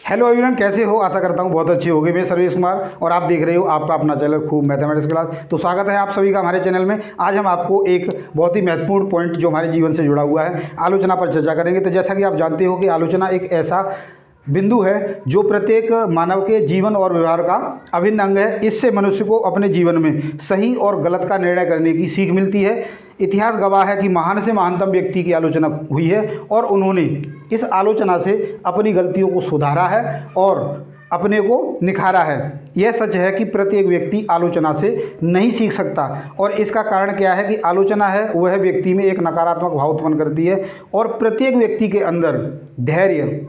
Hello everyone, कैसे हो? आशा करता हूँ बहुत अच्छे होंगे। मैं सर्वेश कुमार और आप देख रहे हो आपका अपना चैनल खूब मैथमेटिक्स क्लास। तो स्वागत है आप सभी का हमारे चैनल में। आज हम आपको एक बहुत ही महत्वपूर्ण पॉइंट जो हमारे जीवन से जुड़ा हुआ है, आलोचना पर चर्चा करेंगे। तो जैसा कि आप जानते हो कि आलोचना एक ऐसा बिंदु है जो प्रत्येक मानव के जीवन और व्यवहार का अभिन्न अंग है। इससे मनुष्य को अपने जीवन में सही और गलत का निर्णय करने की सीख मिलती है। इतिहास गवाह है कि महान से महानतम व्यक्ति की आलोचना हुई है और उन्होंने इस आलोचना से अपनी गलतियों को सुधारा है और अपने को निखारा है। यह सच है कि प्रत्येक व्यक्ति आलोचना से नहीं सीख सकता और इसका कारण क्या है कि आलोचना है वह व्यक्ति में एक नकारात्मक भाव उत्पन्न करती है और प्रत्येक व्यक्ति के अंदर धैर्य,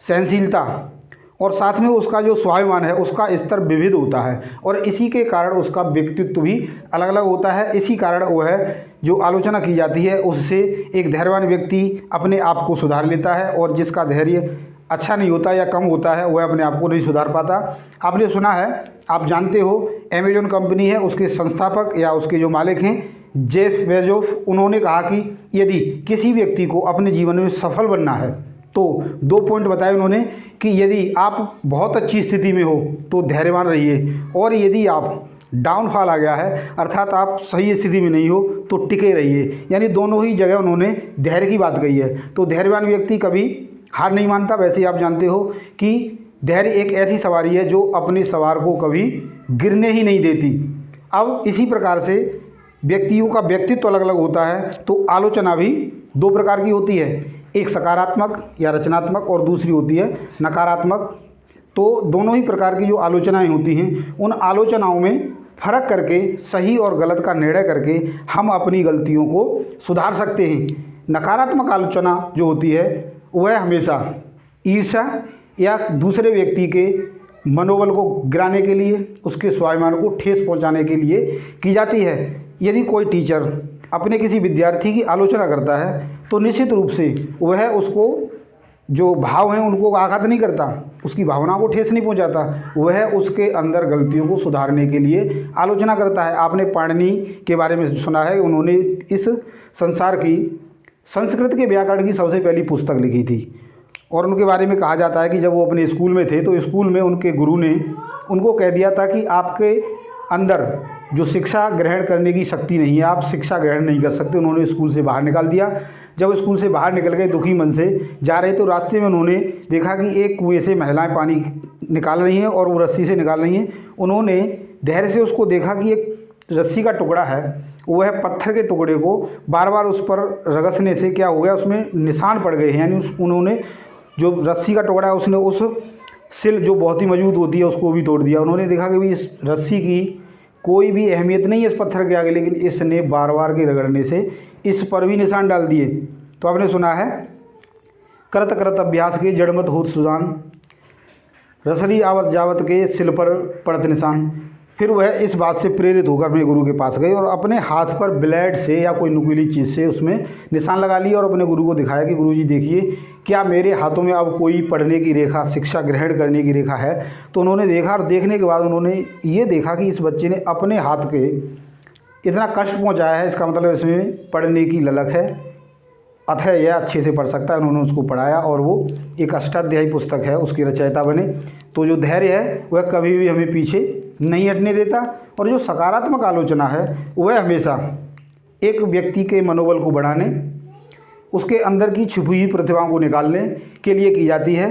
सहनशीलता और साथ में उसका जो स्वाभिमान है उसका स्तर विविध होता है और इसी के कारण उसका व्यक्तित्व भी अलग अलग होता है। इसी कारण वह जो आलोचना की जाती है उससे एक धैर्यवान व्यक्ति अपने आप को सुधार लेता है और जिसका धैर्य अच्छा नहीं होता या कम होता है वह अपने आप को नहीं सुधार पाता। आपने सुना है, आप जानते हो, अमेजॉन कंपनी है, उसके संस्थापक या उसके जो मालिक हैं जेफ बेजोस, उन्होंने कहा कि यदि किसी व्यक्ति को अपने जीवन में सफल बनना है तो 2 पॉइंट बताए उन्होंने कि यदि आप बहुत अच्छी स्थिति में हो तो धैर्यवान रहिए और यदि आप डाउनफॉल आ गया है अर्थात आप सही स्थिति में नहीं हो तो टिके रहिए। यानी दोनों ही जगह उन्होंने धैर्य की बात कही है। तो धैर्यवान व्यक्ति कभी हार नहीं मानता। वैसे ही आप जानते हो कि धैर्य एक ऐसी सवारी है जो अपने सवार को कभी गिरने ही नहीं देती। अब इसी प्रकार से व्यक्तियों का व्यक्तित्व अलग अलग होता है। तो आलोचना भी 2 प्रकार की होती है, एक सकारात्मक या रचनात्मक और दूसरी होती है नकारात्मक। तो दोनों ही प्रकार की जो आलोचनाएं होती हैं उन आलोचनाओं में फ़र्क करके सही और गलत का निर्णय करके हम अपनी गलतियों को सुधार सकते हैं। नकारात्मक आलोचना जो होती है वह हमेशा ईर्ष्या या दूसरे व्यक्ति के मनोबल को गिराने के लिए, उसके स्वाभिमान को ठेस पहुंचाने के लिए की जाती है। यदि कोई टीचर अपने किसी विद्यार्थी की आलोचना करता है तो निश्चित रूप से वह उसको जो भाव हैं उनको आघात नहीं करता, उसकी भावना को ठेस नहीं पहुंचाता, वह उसके अंदर गलतियों को सुधारने के लिए आलोचना करता है। आपने पाणिनि के बारे में सुना है, उन्होंने इस संसार की संस्कृत के व्याकरण की सबसे पहली पुस्तक लिखी थी और उनके बारे में कहा जाता है कि जब वो अपने स्कूल में थे तो स्कूल में उनके गुरु ने उनको कह दिया था कि आपके अंदर जो शिक्षा ग्रहण करने की शक्ति नहीं है, आप शिक्षा ग्रहण नहीं कर सकते। उन्होंने स्कूल से बाहर निकाल दिया। जब स्कूल से बाहर निकल गए दुखी मन से जा रहे तो रास्ते में उन्होंने देखा कि एक कुएं से महिलाएं पानी निकाल रही हैं और वो रस्सी से निकाल रही हैं। उन्होंने धैर्य से उसको देखा कि एक रस्सी का टुकड़ा है, वह पत्थर के टुकड़े को बार बार उस पर रगसने से क्या हो गया, उसमें निशान पड़ गए हैं। यानी उन्होंने जो रस्सी का टुकड़ा है उसने उस सिल जो बहुत ही मजबूत होती है उसको भी तोड़ दिया। उन्होंने देखा कि भाई इस रस्सी की कोई भी अहमियत नहीं है इस पत्थर के आगे, लेकिन इसने बार बार के रगड़ने से इस पर भी निशान डाल दिए। तो आपने सुना है, करत करत अभ्यास के जड़मत होत सुजान, रसरी आवत जावत के सिल पर पड़त निशान। फिर वह इस बात से प्रेरित होकर अपने गुरु के पास गए और अपने हाथ पर ब्लेड से या कोई नुकीली चीज़ से उसमें निशान लगा लिए और अपने गुरु को दिखाया कि गुरुजी देखिए क्या मेरे हाथों में अब कोई पढ़ने की रेखा, शिक्षा ग्रहण करने की रेखा है। तो उन्होंने देखा और देखने के बाद उन्होंने ये देखा कि इस बच्चे ने अपने हाथ के इतना कष्ट पहुँचाया है, इसका मतलब इसमें पढ़ने की ललक है, अतः यह अच्छे से पढ़ सकता है। उन्होंने उसको पढ़ाया और वो एक अष्टाध्यायी पुस्तक है, उसके रचयिता बने। तो जो धैर्य है वह कभी भी हमें पीछे नहीं हटने देता और जो सकारात्मक आलोचना है वह हमेशा एक व्यक्ति के मनोबल को बढ़ाने, उसके अंदर की छुपी हुई प्रतिभाओं को निकालने के लिए की जाती है।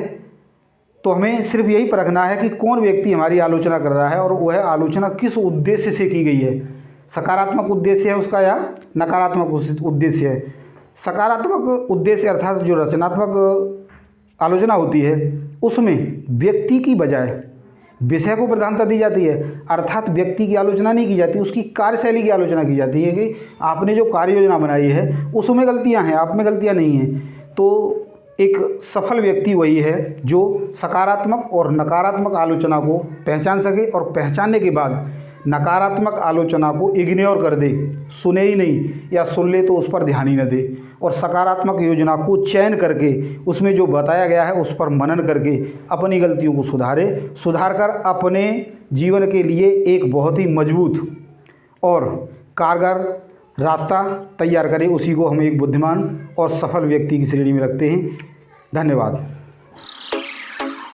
तो हमें सिर्फ यही परखना है कि कौन व्यक्ति हमारी आलोचना कर रहा है और वह आलोचना किस उद्देश्य से की गई है, सकारात्मक उद्देश्य है उसका या नकारात्मक उद्देश्य है। सकारात्मक उद्देश्य अर्थात जो रचनात्मक आलोचना होती है उसमें व्यक्ति की बजाय विषय को प्रधानता दी जाती है, अर्थात व्यक्ति की आलोचना नहीं की जाती, उसकी कार्यशैली की आलोचना की जाती है कि आपने जो कार्य योजना बनाई है उसमें गलतियां हैं, आप में गलतियां नहीं हैं। तो एक सफल व्यक्ति वही है जो सकारात्मक और नकारात्मक आलोचना को पहचान सके और पहचानने के बाद नकारात्मक आलोचना को इग्नोर कर दे, सुने ही नहीं या सुन ले तो उस पर ध्यान ही न दे और सकारात्मक योजना को चयन करके उसमें जो बताया गया है उस पर मनन करके अपनी गलतियों को सुधार कर अपने जीवन के लिए एक बहुत ही मजबूत और कारगर रास्ता तैयार करें। उसी को हम एक बुद्धिमान और सफल व्यक्ति की श्रेणी में रखते हैं। धन्यवाद।